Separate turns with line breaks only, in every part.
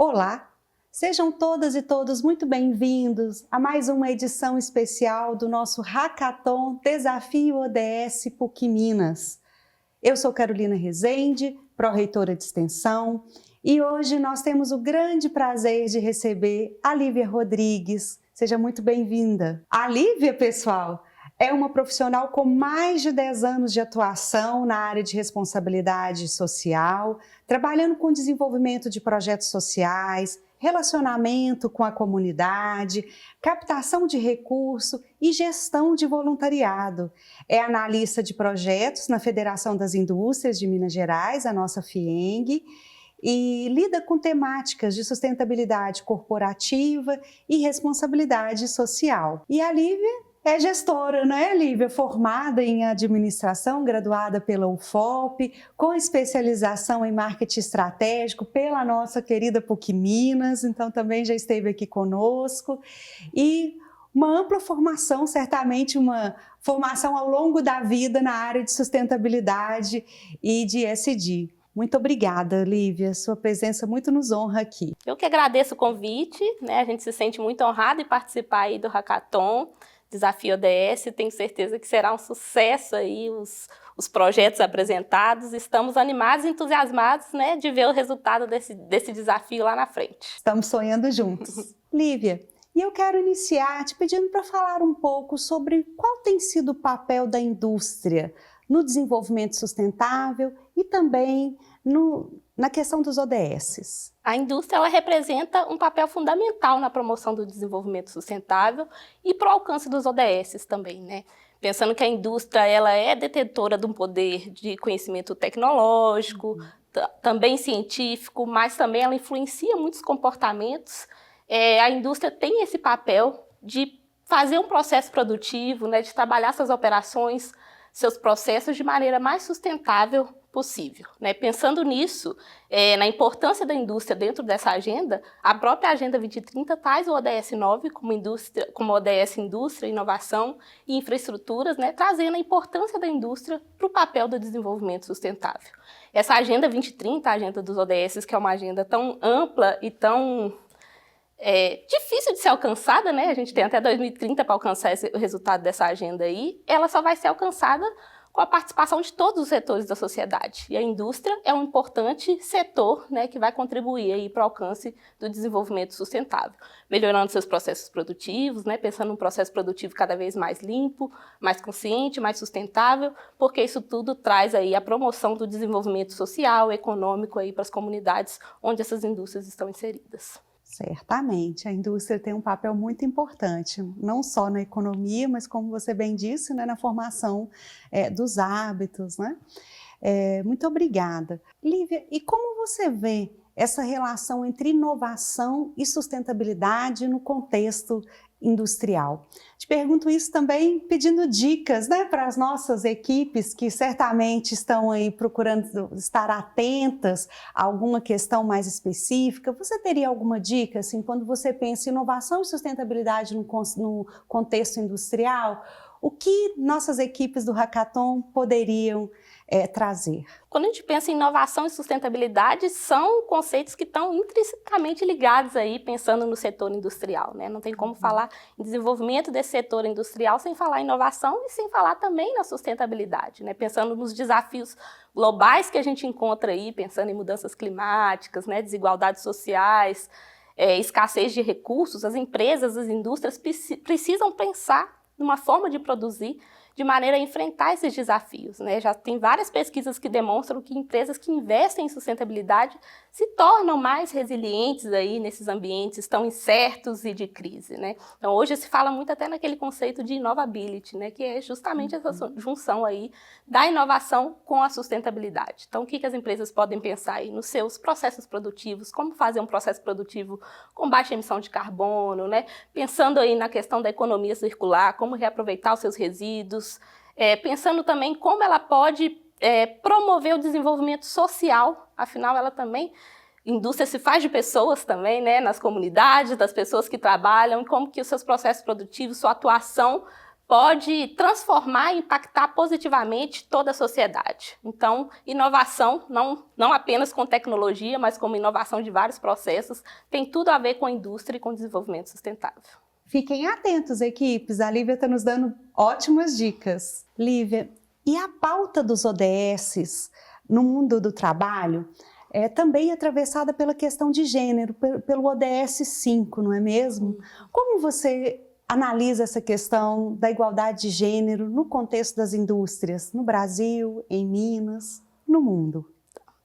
Olá, sejam todas e todos muito bem-vindos a mais uma edição especial do nosso Hackathon Desafio ODS PUC Minas. Eu sou Carolina Rezende, pró-reitora de Extensão, e hoje nós temos o grande prazer de receber a Lívia Rodrigues. Seja muito bem-vinda. A Lívia, pessoal, é uma profissional com mais de 10 anos de atuação na área de responsabilidade social, trabalhando com desenvolvimento de projetos sociais, relacionamento com a comunidade, captação de recurso e gestão de voluntariado. É analista de projetos na Federação das Indústrias de Minas Gerais, a nossa FIENG, e lida com temáticas de sustentabilidade corporativa e responsabilidade social. E a Lívia é gestora, né, Lívia? Formada em administração, graduada pela UFOP, com especialização em marketing estratégico pela nossa querida PUC Minas, então também já esteve aqui conosco. E uma ampla formação, certamente uma formação ao longo da vida na área de sustentabilidade e de ESG. Muito obrigada, Lívia. Sua presença muito nos honra aqui.
Eu que agradeço o convite, né? A gente se sente muito honrado em participar aí do Hackathon Desafio ODS. Tenho certeza que será um sucesso aí os projetos apresentados. Estamos animados e entusiasmados, né, de ver o resultado desse desafio lá na frente.
Estamos sonhando juntos. Lívia, e eu quero iniciar te pedindo para falar um pouco sobre qual tem sido o papel da indústria no desenvolvimento sustentável e também na questão dos ODS.
A indústria ela representa um papel fundamental na promoção do desenvolvimento sustentável e para o alcance dos ODS também, né? Pensando que a indústria ela é detentora de um poder de conhecimento tecnológico, também científico, mas também ela influencia muitos comportamentos. A indústria tem esse papel de fazer um processo produtivo, né, de trabalhar suas operações, seus processos de maneira mais sustentável possível, né? Pensando nisso, na importância da indústria dentro dessa agenda, a própria Agenda 2030 traz o ODS 9 como ODS Indústria, Inovação e Infraestruturas, né? Trazendo a importância da indústria para o papel do desenvolvimento sustentável. Essa Agenda 2030, a agenda dos ODS, que é uma agenda tão ampla e tão difícil de ser alcançada, né? A gente tem até 2030 para alcançar o resultado dessa agenda aí. Ela só vai ser alcançada com a participação de todos os setores da sociedade. E a indústria é um importante setor, né, que vai contribuir aí para o alcance do desenvolvimento sustentável, melhorando seus processos produtivos, né, pensando num processo produtivo cada vez mais limpo, mais consciente, mais sustentável, porque isso tudo traz aí a promoção do desenvolvimento social, econômico aí para as comunidades onde essas indústrias estão inseridas.
Certamente, a indústria tem um papel muito importante, não só na economia, mas como você bem disse, né, na formação dos hábitos, né? Muito obrigada. Lívia, e como você vê essa relação entre inovação e sustentabilidade no contexto industrial? Te pergunto isso também pedindo dicas, né, para as nossas equipes que certamente estão aí procurando estar atentas a alguma questão mais específica. Você teria alguma dica, assim, quando você pensa em inovação e sustentabilidade no contexto industrial? O que nossas equipes do Hackathon poderiam trazer?
Quando a gente pensa em inovação e sustentabilidade, são conceitos que estão intrinsecamente ligados aí, pensando no setor industrial, né? Não tem como falar em desenvolvimento desse setor industrial sem falar em inovação e sem falar também na sustentabilidade, né? Pensando nos desafios globais que a gente encontra aí, pensando em mudanças climáticas, né? Desigualdades sociais, escassez de recursos, as empresas, as indústrias precisam pensar numa forma de produzir de maneira a enfrentar esses desafios, né? Já tem várias pesquisas que demonstram que empresas que investem em sustentabilidade se tornam mais resilientes aí nesses ambientes tão incertos e de crise, né? Então hoje se fala muito até naquele conceito de innovability, né? Que é justamente essa junção aí da inovação com a sustentabilidade. Então o que as empresas podem pensar aí nos seus processos produtivos, como fazer um processo produtivo com baixa emissão de carbono, né? Pensando aí na questão da economia circular, como reaproveitar os seus resíduos, pensando também como ela pode promover o desenvolvimento social, afinal ela também, indústria se faz de pessoas também, né, nas comunidades, das pessoas que trabalham, como que os seus processos produtivos, sua atuação pode transformar e impactar positivamente toda a sociedade. Então, inovação, não apenas com tecnologia, mas como inovação de vários processos, tem tudo a ver com a indústria e com o desenvolvimento sustentável.
Fiquem atentos, equipes, a Lívia está nos dando ótimas dicas. Lívia, e a pauta dos ODSs no mundo do trabalho é também atravessada pela questão de gênero, pelo ODS 5, não é mesmo? Como você analisa essa questão da igualdade de gênero no contexto das indústrias, no Brasil, em Minas, no mundo?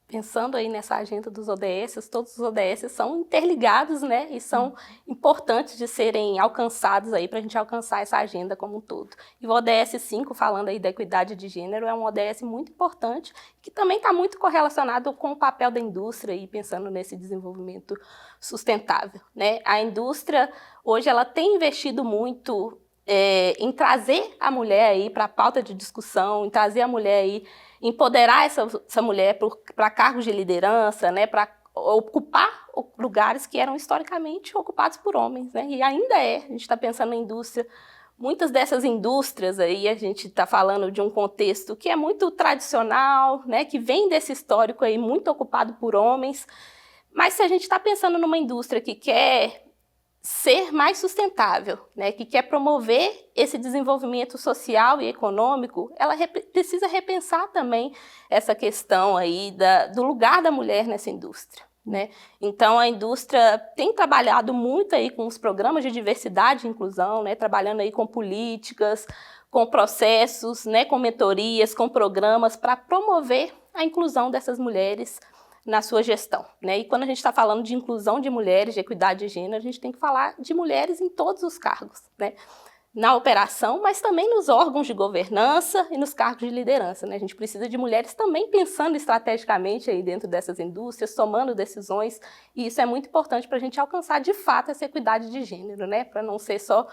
Pensando aí nessa agenda dos ODS, todos os ODS são interligados, né, e são importantes de serem alcançados aí para a gente alcançar essa agenda como um todo. E o ODS 5, falando aí da equidade de gênero, é um ODS muito importante, que também está muito correlacionado com o papel da indústria e pensando nesse desenvolvimento sustentável, né? A indústria, hoje, ela tem investido muito em trazer a mulher aí para a pauta de discussão, em trazer a mulher aí, empoderar essa mulher para cargos de liderança, né, para ocupar lugares que eram historicamente ocupados por homens, né, e ainda a gente está pensando na indústria, muitas dessas indústrias aí, a gente está falando de um contexto que é muito tradicional, né, que vem desse histórico aí muito ocupado por homens, mas se a gente está pensando numa indústria que quer ser mais sustentável, né, que quer promover esse desenvolvimento social e econômico, ela precisa repensar também essa questão aí do lugar da mulher nessa indústria, né? Então a indústria tem trabalhado muito aí com os programas de diversidade e inclusão, né, trabalhando aí com políticas, com processos, né, com mentorias, com programas para promover a inclusão dessas mulheres na sua gestão, né? E quando a gente está falando de inclusão de mulheres, de equidade de gênero, a gente tem que falar de mulheres em todos os cargos, né? Na operação, mas também nos órgãos de governança e nos cargos de liderança, né? A gente precisa de mulheres também pensando estrategicamente aí dentro dessas indústrias, tomando decisões, e isso é muito importante para a gente alcançar de fato essa equidade de gênero, né? Para não ser só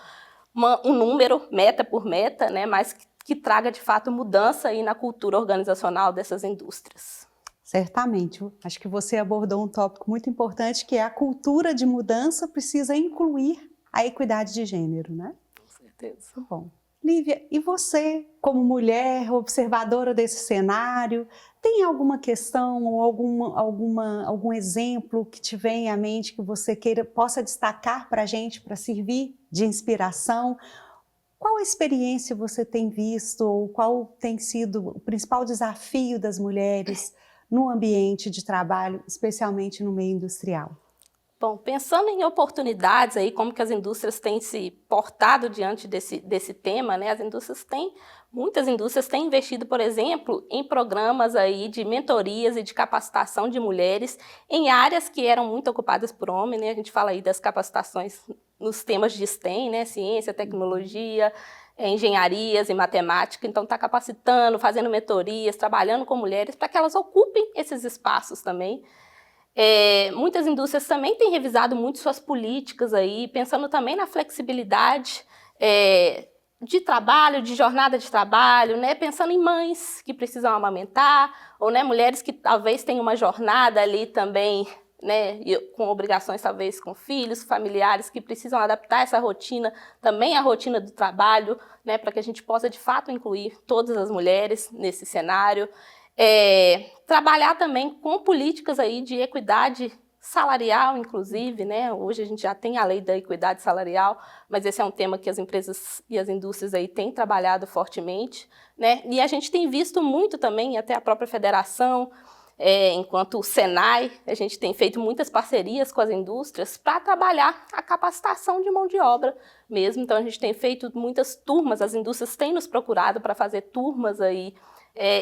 um número, meta por meta, né? Mas que traga de fato mudança aí na cultura organizacional dessas indústrias.
Certamente, acho que você abordou um tópico muito importante, que é a cultura de mudança precisa incluir a equidade de gênero, né?
Com certeza.
Bom, Lívia, e você, como mulher, observadora desse cenário, tem alguma questão ou algum exemplo que te vem à mente que você possa destacar para a gente, para servir de inspiração? Qual experiência você tem visto ou qual tem sido o principal desafio das mulheres no ambiente de trabalho, especialmente no meio industrial?
Bom, pensando em oportunidades aí, como que as indústrias têm se portado diante desse tema, né? Muitas indústrias têm investido, por exemplo, em programas aí de mentorias e de capacitação de mulheres em áreas que eram muito ocupadas por homens, né? A gente fala aí das capacitações nos temas de STEM, né? Ciência, tecnologia, engenharias e matemática, então está capacitando, fazendo mentorias, trabalhando com mulheres para que elas ocupem esses espaços também. Muitas indústrias também têm revisado muito suas políticas aí, pensando também na flexibilidade de trabalho, de jornada de trabalho, né? Pensando em mães que precisam amamentar, ou né, mulheres que talvez tenham uma jornada ali também, né, com obrigações talvez com filhos, familiares que precisam adaptar essa rotina, também a rotina do trabalho, né, para que a gente possa de fato incluir todas as mulheres nesse cenário. Trabalhar também com políticas aí de equidade salarial, inclusive, né? Hoje a gente já tem a lei da equidade salarial, mas esse é um tema que as empresas e as indústrias aí têm trabalhado fortemente, né? E a gente tem visto muito também, até a própria federação, enquanto o Senai, a gente tem feito muitas parcerias com as indústrias para trabalhar a capacitação de mão de obra mesmo. Então a gente tem feito muitas turmas, as indústrias têm nos procurado para fazer turmas aí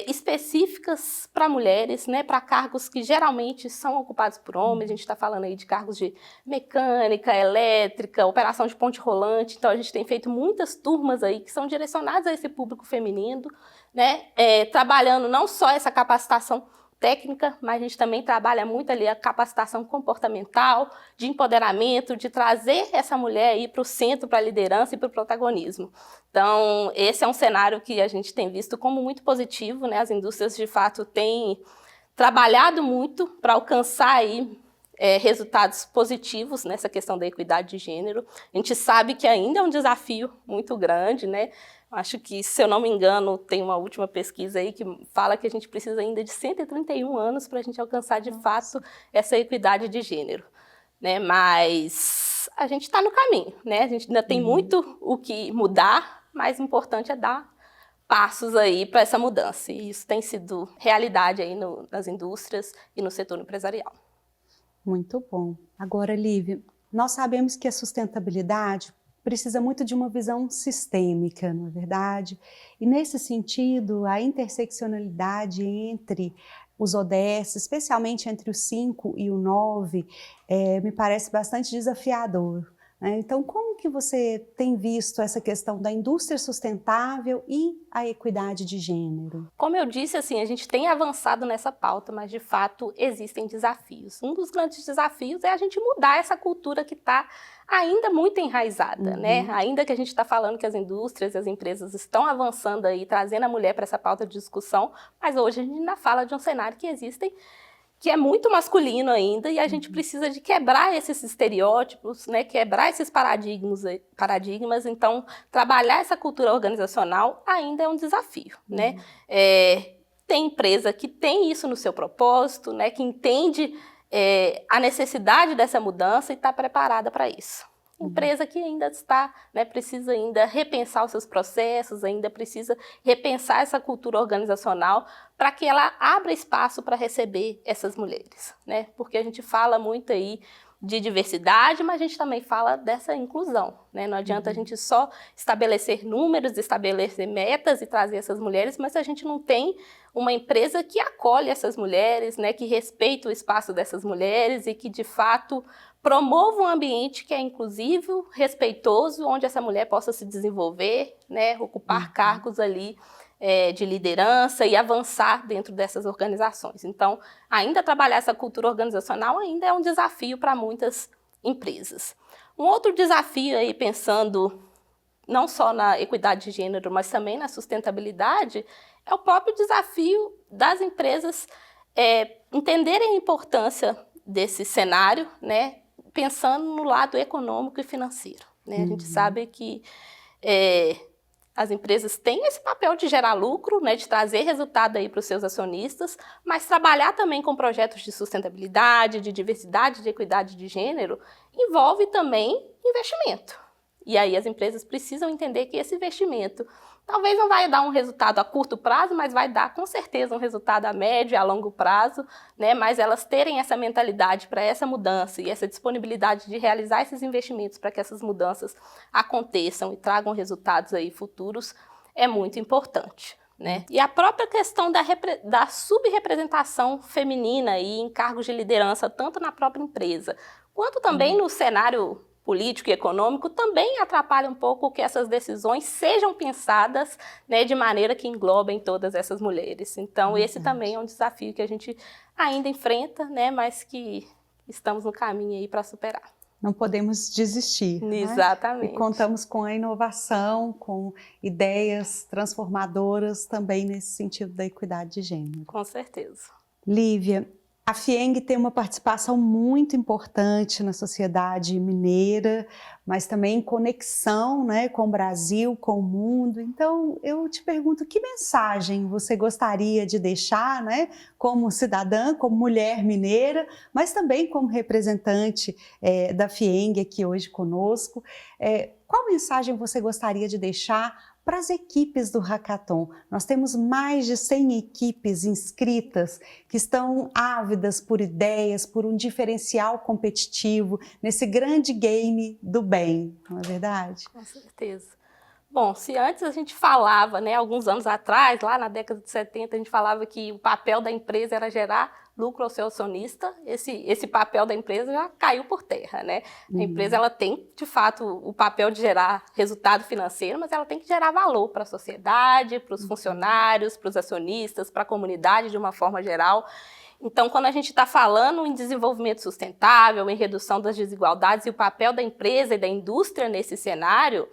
específicas para mulheres, né, para cargos que geralmente são ocupados por homens. A gente está falando aí de cargos de mecânica, elétrica, operação de ponte rolante. Então a gente tem feito muitas turmas aí que são direcionadas a esse público feminino, né, trabalhando não só essa capacitação técnica, mas a gente também trabalha muito ali a capacitação comportamental, de empoderamento, de trazer essa mulher aí para o centro, para a liderança e para o protagonismo. Então, esse é um cenário que a gente tem visto como muito positivo, né? As indústrias, de fato, têm trabalhado muito para alcançar aí resultados positivos nessa questão da equidade de gênero. A gente sabe que ainda é um desafio muito grande, né? Acho que, se eu não me engano, tem uma última pesquisa aí que fala que a gente precisa ainda de 131 anos para a gente alcançar, de fato, essa equidade de gênero, né? Mas a gente está no caminho, né? A gente ainda tem muito o que mudar, mas o importante é dar passos aí para essa mudança. E isso tem sido realidade aí nas indústrias e no setor empresarial.
Muito bom. Agora, Lívia, nós sabemos que a sustentabilidade precisa muito de uma visão sistêmica, não é verdade? E nesse sentido, a interseccionalidade entre os ODS, especialmente entre o 5 e o 9, me parece bastante desafiador, né? Então, como que você tem visto essa questão da indústria sustentável e a equidade de gênero?
Como eu disse, assim, a gente tem avançado nessa pauta, mas de fato existem desafios. Um dos grandes desafios é a gente mudar essa cultura que está ainda muito enraizada, né? Ainda que a gente está falando que as indústrias e as empresas estão avançando aí, trazendo a mulher para essa pauta de discussão, mas hoje a gente ainda fala de um cenário que é muito masculino ainda, e a gente precisa de quebrar esses estereótipos, né, quebrar esses paradigmas. Então, trabalhar essa cultura organizacional ainda é um desafio, né? Tem empresa que tem isso no seu propósito, né, que entende a necessidade dessa mudança e está preparada para isso. Empresa que ainda está, né, precisa ainda repensar os seus processos, ainda precisa repensar essa cultura organizacional para que ela abra espaço para receber essas mulheres, né? Porque a gente fala muito aí de diversidade, mas a gente também fala dessa inclusão, né? Não adianta a gente só estabelecer números, estabelecer metas e trazer essas mulheres, mas a gente não tem uma empresa que acolhe essas mulheres, né, que respeita o espaço dessas mulheres e que, de fato, promova um ambiente que é inclusivo, respeitoso, onde essa mulher possa se desenvolver, né, ocupar cargos ali de liderança e avançar dentro dessas organizações. Então, ainda trabalhar essa cultura organizacional ainda é um desafio para muitas empresas. Um outro desafio aí, pensando não só na equidade de gênero, mas também na sustentabilidade, é o próprio desafio das empresas entenderem a importância desse cenário, né, pensando no lado econômico e financeiro, né? A gente sabe que as empresas têm esse papel de gerar lucro, né, de trazer resultado aí para os seus acionistas, mas trabalhar também com projetos de sustentabilidade, de diversidade, de equidade de gênero, envolve também investimento. E aí as empresas precisam entender que esse investimento talvez não vai dar um resultado a curto prazo, mas vai dar com certeza um resultado a médio e a longo prazo, né? Mas elas terem essa mentalidade para essa mudança e essa disponibilidade de realizar esses investimentos para que essas mudanças aconteçam e tragam resultados aí futuros é muito importante, né? E a própria questão da subrepresentação feminina aí em cargos de liderança, tanto na própria empresa, quanto também no cenário político e econômico, também atrapalha um pouco que essas decisões sejam pensadas, né, de maneira que englobem todas essas mulheres. Então, esse também é um desafio que a gente ainda enfrenta, né, mas que estamos no caminho aí para superar.
Não podemos desistir.
Exatamente.
Né? E contamos com a inovação, com ideias transformadoras também nesse sentido da equidade de gênero.
Com certeza.
Lívia, a FIENG tem uma participação muito importante na sociedade mineira, mas também em conexão, né, com o Brasil, com o mundo. Então, eu te pergunto, que mensagem você gostaria de deixar, né, como cidadã, como mulher mineira, mas também como representante da FIENG aqui hoje conosco. Qual mensagem você gostaria de deixar para as equipes do Hackathon? Nós temos mais de 100 equipes inscritas que estão ávidas por ideias, por um diferencial competitivo nesse grande game do bem, não é verdade?
Com certeza. Bom, se antes a gente falava, né, alguns anos atrás, lá na década de 70, a gente falava que o papel da empresa era gerar lucro ao seu acionista, esse papel da empresa já caiu por terra, né? A empresa ela tem, de fato, o papel de gerar resultado financeiro, mas ela tem que gerar valor para a sociedade, para os funcionários, para os acionistas, para a comunidade de uma forma geral. Então, quando a gente está falando em desenvolvimento sustentável, em redução das desigualdades e o papel da empresa e da indústria nesse cenário,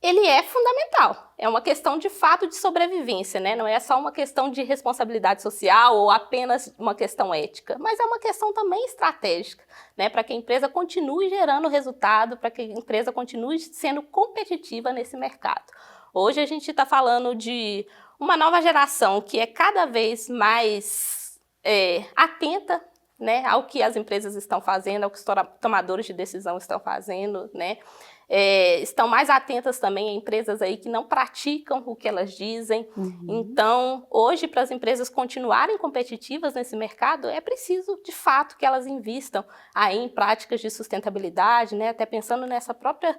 Ele é fundamental, é uma questão de fato de sobrevivência, né? Não é só uma questão de responsabilidade social ou apenas uma questão ética, mas é uma questão também estratégica, né? Para que a empresa continue gerando resultado, para que a empresa continue sendo competitiva nesse mercado. Hoje a gente está falando de uma nova geração que é cada vez mais atenta, né, ao que as empresas estão fazendo, ao que os tomadores de decisão estão fazendo, né? Estão mais atentas também a empresas aí que não praticam o que elas dizem. Então, hoje, para as empresas continuarem competitivas nesse mercado, é preciso, de fato, que elas invistam aí em práticas de sustentabilidade, né? Até pensando nessa própria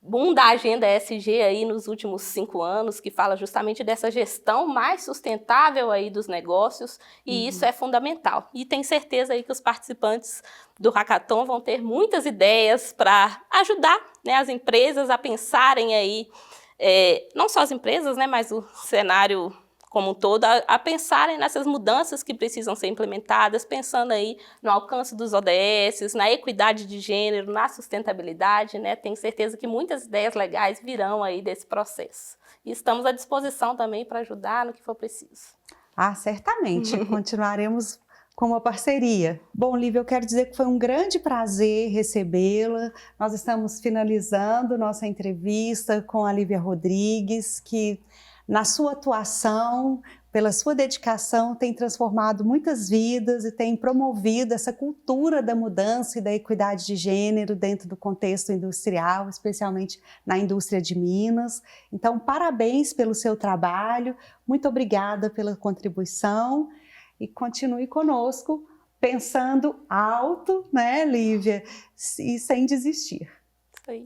boom da agenda ESG aí nos últimos 5 anos, que fala justamente dessa gestão mais sustentável aí dos negócios, e isso é fundamental. E tenho certeza aí que os participantes do Hackathon vão ter muitas ideias para ajudar, né, as empresas a pensarem aí, não só as empresas, né, mas o cenário como um todo, a pensarem nessas mudanças que precisam ser implementadas, pensando aí no alcance dos ODS, na equidade de gênero, na sustentabilidade, né? Tenho certeza que muitas ideias legais virão aí desse processo. E estamos à disposição também para ajudar no que for preciso.
Certamente, continuaremos com uma parceria. Bom, Lívia, eu quero dizer que foi um grande prazer recebê-la. Nós estamos finalizando nossa entrevista com a Lívia Rodrigues, que na sua atuação, pela sua dedicação, tem transformado muitas vidas e tem promovido essa cultura da mudança e da equidade de gênero dentro do contexto industrial, especialmente na indústria de Minas. Então, parabéns pelo seu trabalho, muito obrigada pela contribuição e continue conosco, pensando alto, né, Lívia, e sem desistir.
Isso aí.